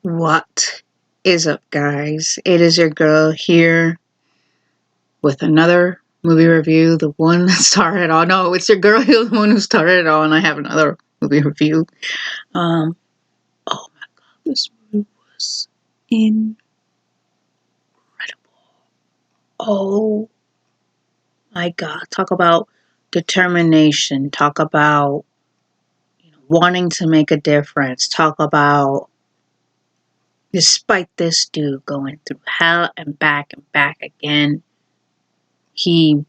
What is up, guys? It is your girl here with another movie review. The one that started it all. No, it's your girl here, the one who started it all, and I have another movie review. Oh my god, this movie was incredible. Oh my god, talk about determination. Talk about wanting to make a difference. Talk about despite this dude going through hell and back again, he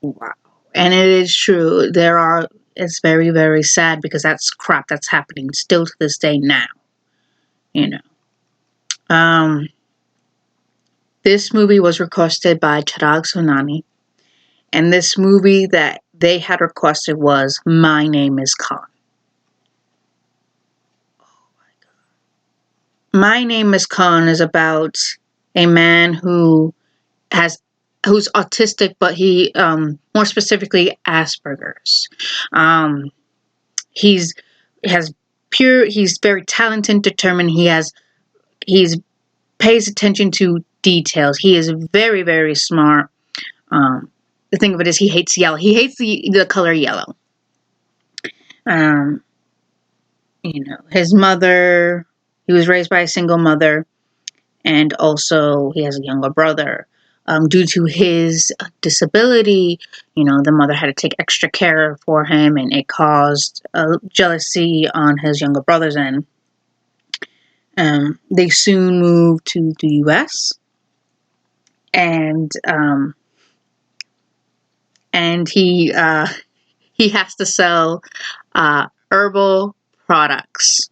wow. And it is true. It's very, very sad because that's crap that's happening still to this day now. You know. This movie was requested by Chirag Sonani. And this movie that they had requested was My Name is Khan. My Name is Khan is about a man who's autistic, but he more specifically Aspergers. He's very talented, determined. He's pays attention to details. He is very, very smart. The thing of it is he hates yellow. He hates the color yellow. His mother, he was raised by a single mother, and also he has a younger brother. Due to his disability, the mother had to take extra care for him, and it caused jealousy on his younger brother's end. They soon moved to the U.S. and he has to sell herbal products.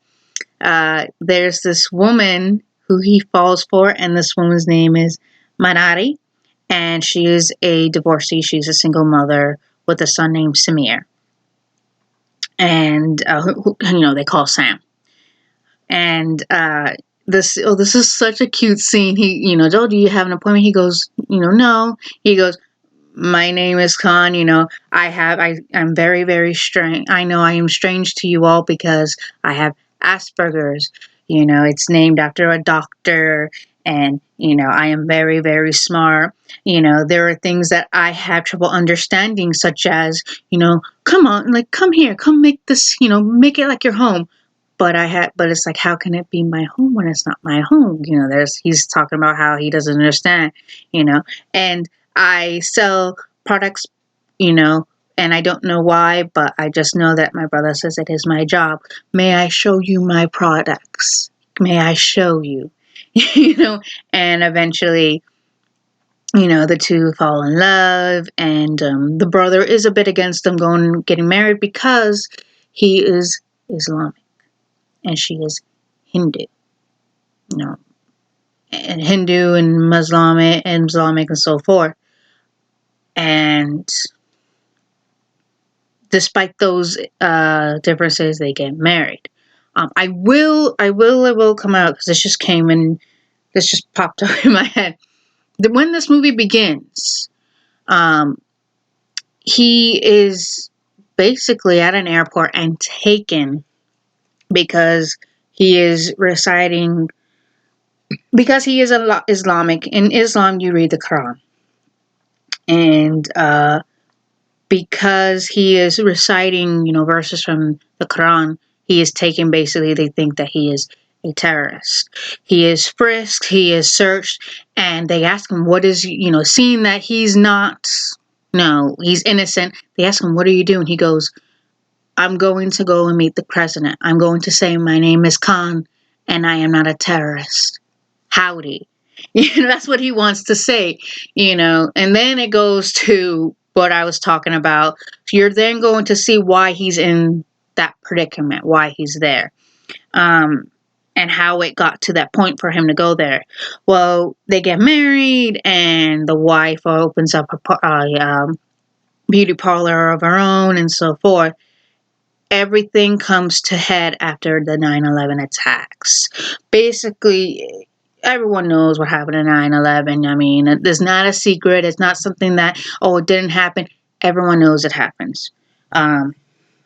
There's this woman who he falls for, and this woman's name is Manari, and she is a divorcee. She's a single mother with a son named Samir, and who they call Sam. And this is such a cute scene. He, Joe, do you have an appointment? He goes, no. He goes, my name is Khan. I'm very, very strange. I know I am strange to you all because I have Aspergers. It's named after a doctor, and I am very, very smart. There are things that I have trouble understanding, such as, come on, like, come here, come make this, make it like your home. But it's like, how can it be my home when it's not my home? He's talking about how he doesn't understand, and I sell products, and I don't know why, but I just know that my brother says it is my job. May I show you my products? May I show you? And eventually, the two fall in love, and the brother is a bit against them getting married because he is Islamic and she is Hindu. And Hindu and Islamic and so forth. And despite those differences, they get married. I will come out because this just popped up in my head. When this movie begins, he is basically at an airport and taken because he is reciting. Because he is Islamic. In Islam, you read the Quran. And because he is reciting, verses from the Quran, he is taken. Basically, they think that he is a terrorist. He is frisked, he is searched, and they ask him, what is, seeing that he's not, he's innocent, they ask him, what are you doing? He goes, I'm going to go and meet the president. I'm going to say my name is Khan, and I am not a terrorist. Howdy. That's what he wants to say, and then it goes to what I was talking about. You're then going to see why he's in that predicament, why he's there, and how it got to that point for him to go there. Well, they get married, and the wife opens up a beauty parlor of her own, and so forth. Everything comes to head after the 9/11 attacks. Basically, everyone knows what happened in 9/11. I mean, it's not a secret. It's not something that, it didn't happen. Everyone knows it happens.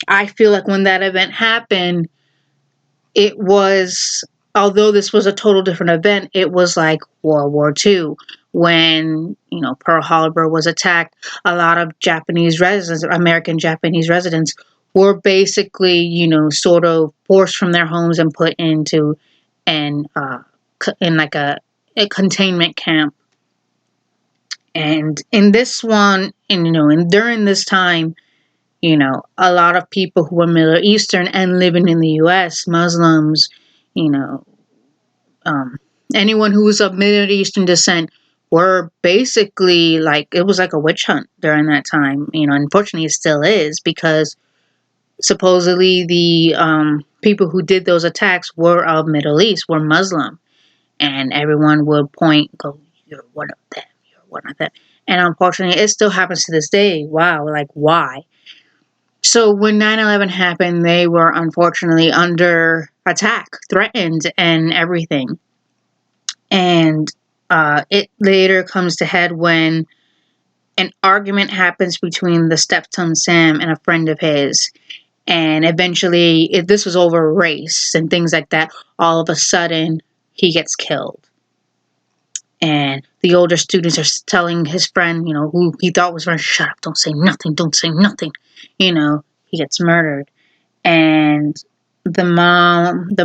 I feel like when that event happened, it was, although this was a total different event, it was like World War II when, Pearl Harbor was attacked. A lot of Japanese residents, American Japanese residents, were basically, sort of forced from their homes and put into an in like a containment camp. And in this one, and during this time, a lot of people who were Middle Eastern and living in the U.S., Muslims, you know, um, anyone who was of Middle Eastern descent, were basically like, it was like a witch hunt during that time. Unfortunately, it still is, because supposedly the people who did those attacks were of Middle East, were Muslim, and everyone would go, "You're one of them. You're one of them." And unfortunately, it still happens to this day. Wow, like why? So when 9/11 happened, they were unfortunately under attack, threatened, and everything. And it later comes to head when an argument happens between the stepson Sam and a friend of his. And eventually, this was over race and things like that. All of a sudden, he gets killed. And the older students are telling his friend, who he thought was friend, "Shut up, don't say nothing, don't say nothing." He gets murdered. And the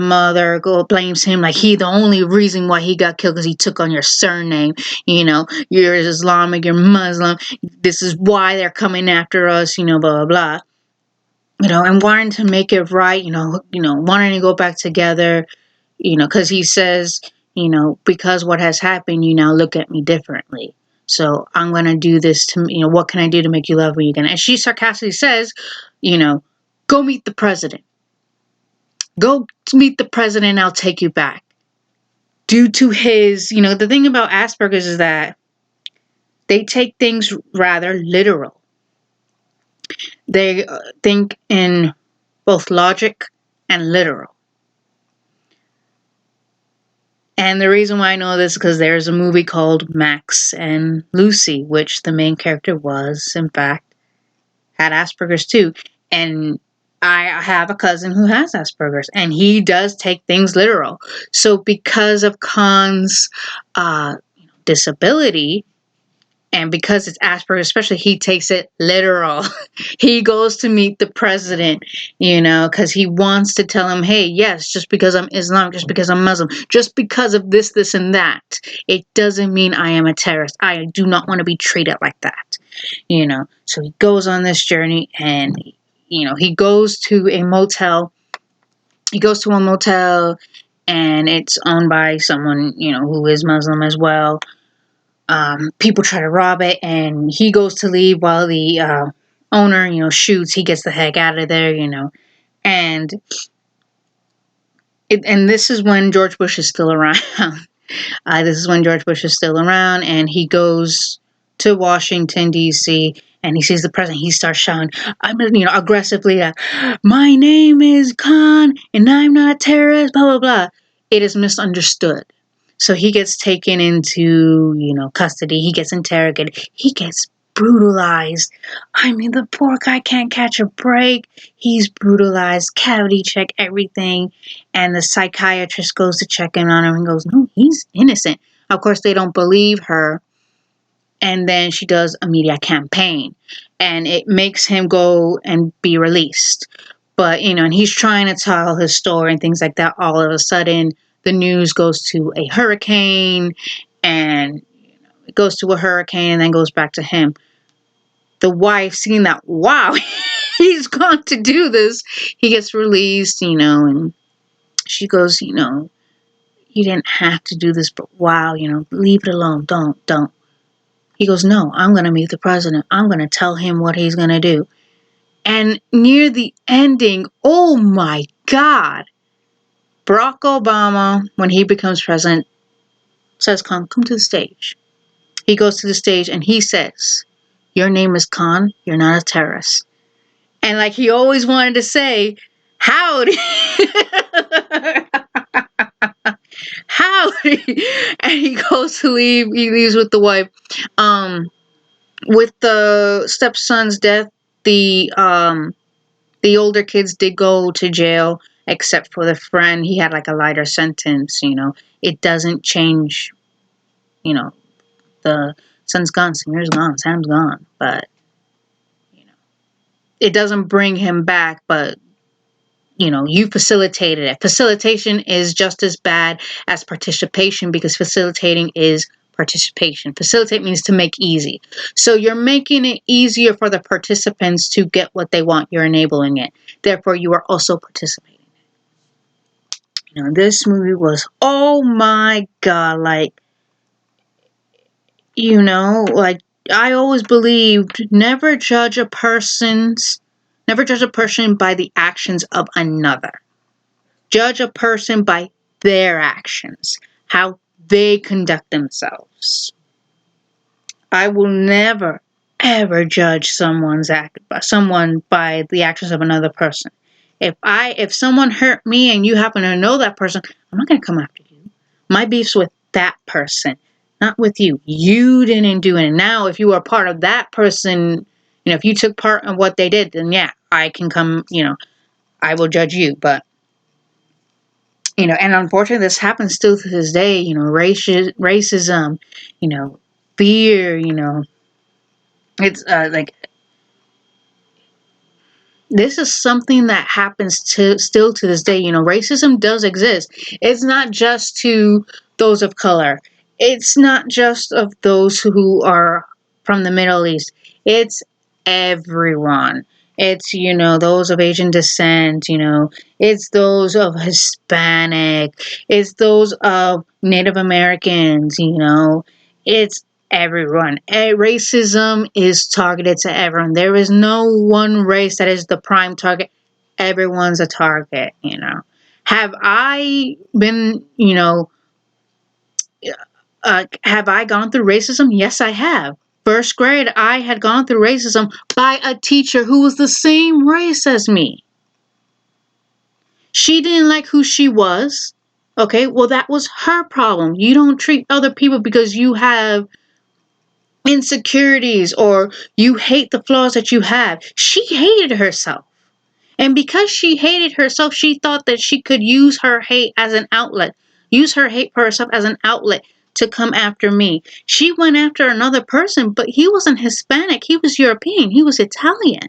mother blames him, like he the only reason why he got killed because he took on your surname. You're Islamic, you're Muslim. This is why they're coming after us. Blah blah blah. And wanting to make it right. Wanting to go back together. Because he says, because what has happened, you now look at me differently. So I'm going to do this to, what can I do to make you love me again? And she sarcastically says, go meet the president. Go meet the president, I'll take you back. Due to his, the thing about Asperger's is that they take things rather literal. They think in both logic and literal. And the reason why I know this is because there's a movie called Max and Lucy, which the main character was, in fact, had Asperger's too. And I have a cousin who has Asperger's, and he does take things literal. So because of Khan's disability, and because it's Asperger's, especially, he takes it literal. He goes to meet the president, because he wants to tell him, hey, yes, just because I'm Islamic, just because I'm Muslim, just because of this, this, and that, it doesn't mean I am a terrorist. I do not want to be treated like that. So he goes on this journey, and, he goes to a motel. And it's owned by someone, who is Muslim as well. People try to rob it, and he goes to leave while the owner, shoots. He gets the heck out of there, and this is when George Bush is still around. And he goes to Washington D.C. and he sees the president. He starts shouting, aggressively, "My name is Khan, and I'm not a terrorist." Blah blah blah. It is misunderstood. So he gets taken into, custody. He gets interrogated. He gets brutalized. I mean, the poor guy can't catch a break. He's brutalized, cavity check, everything. And the psychiatrist goes to check in on him and goes, "No, he's innocent." Of course, they don't believe her. And then she does a media campaign. And it makes him go and be released. But, and he's trying to tell his story and things like that. All of a sudden, the news goes to a hurricane, and it goes to a hurricane and then goes back to him. The wife, seeing that, wow, he's gone to do this, he gets released, and she goes, "You didn't have to do this, but wow, leave it alone. Don't. He goes, "No, I'm going to meet the president. I'm going to tell him what he's going to do." And near the ending, oh my God, Barack Obama, when he becomes president, says, come to the stage. He goes to the stage and he says, "Your name is Khan. You're not a terrorist." And like he always wanted to say, "Howdy." Howdy. And he goes to leave. He leaves with the wife. With the stepson's death, the older kids did go to jail except for the friend, he had like a lighter sentence. It doesn't change. You know, the son's gone, Samir's gone, Sam's gone, but it doesn't bring him back. But you facilitated it. Facilitation is just as bad as participation, because facilitating is participation. Facilitate means to make easy. So you're making it easier for the participants to get what they want. You're enabling it. Therefore, you are also participating. This movie was, oh my God, like, I always believed never judge a person by the actions of another. Judge a person by their actions, how they conduct themselves. I will never, ever judge someone by the actions of another person. If someone hurt me and you happen to know that person, I'm not going to come after you. My beef's with that person, not with you. You didn't do it. Now, if you are part of that person, if you took part in what they did, then yeah, I can come, I will judge you. But and unfortunately, this happens still to this day. Racism, fear. It's like, this is something that happens still to this day. Racism does exist. It's not just to those of color. It's not just of those who are from the Middle East. It's everyone. It's, those of Asian descent, it's those of Hispanic, it's those of Native Americans, it's everyone. Racism is targeted to everyone. There is no one race that is the prime target. Everyone's a target, Have I been, have I gone through racism? Yes, I have. First grade, I had gone through racism by a teacher who was the same race as me. She didn't like who she was. Okay, well, that was her problem. You don't treat other people because you have insecurities or you hate the flaws that you have. She hated herself. And because she hated herself, she thought that she could use her hate as an outlet, use her hate for herself as an outlet to come after me. She went after another person, but he wasn't Hispanic. He was European. He was Italian.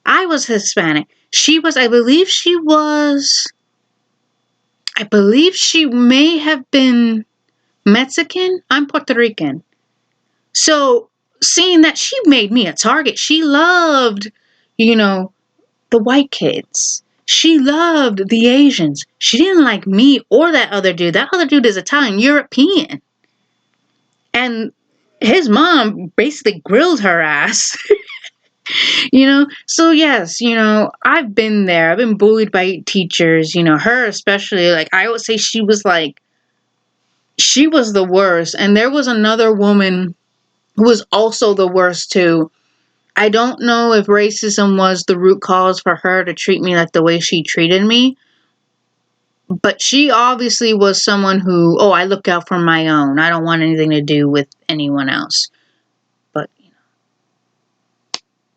I was Hispanic. I believe she may have been Mexican. I'm Puerto Rican. So seeing that, she made me a target. She loved, the white kids. She loved the Asians. She didn't like me or that other dude. That other dude is Italian, European. And his mom basically grilled her ass. So yes, I've been there. I've been bullied by teachers, her especially. Like, I would say she was the worst. And there was another woman who was also the worst too. I don't know if racism was the root cause for her to treat me like the way she treated me. But she obviously was someone who, I look out for my own. I don't want anything to do with anyone else. But,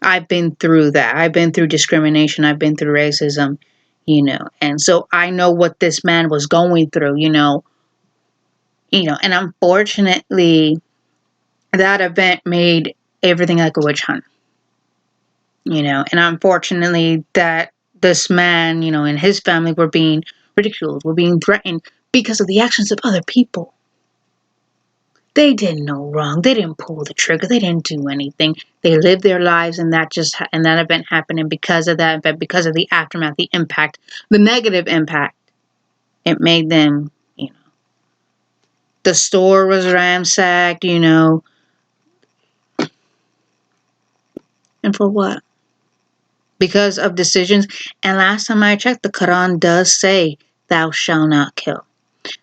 I've been through that. I've been through discrimination. I've been through racism, And so I know what this man was going through, and unfortunately, that event made everything like a witch hunt. And unfortunately that this man, and his family were being ridiculed, were being threatened because of the actions of other people. They did no wrong. They didn't pull the trigger. They didn't do anything. They lived their lives, and that event happened. And because of that event, because of the aftermath, the impact, the negative impact, it made them, the store was ransacked, and for what? Because of decisions. And last time I checked, the Quran does say, "Thou shalt not kill."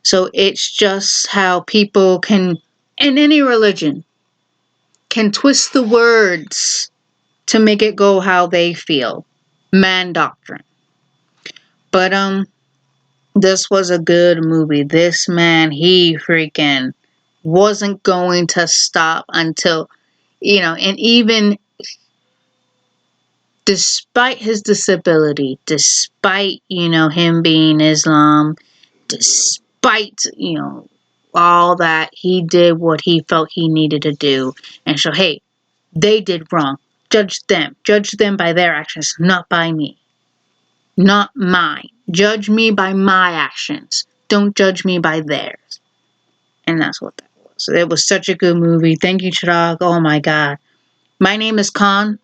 So it's just how people can, in any religion, can twist the words to make it go how they feel. Man doctrine. But this was a good movie. This man, he freaking wasn't going to stop until, and even despite his disability, despite, him being Islam, despite, all that, he did what he felt he needed to do. And so, hey, they did wrong. Judge them. Judge them by their actions, not by me. Not mine. Judge me by my actions. Don't judge me by theirs. And that's what that was. It was such a good movie. Thank you, Chirag. Oh my God. My name is Khan.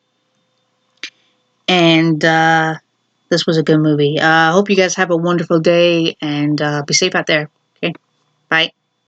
And this was a good movie. I hope you guys have a wonderful day and be safe out there. Okay. Bye.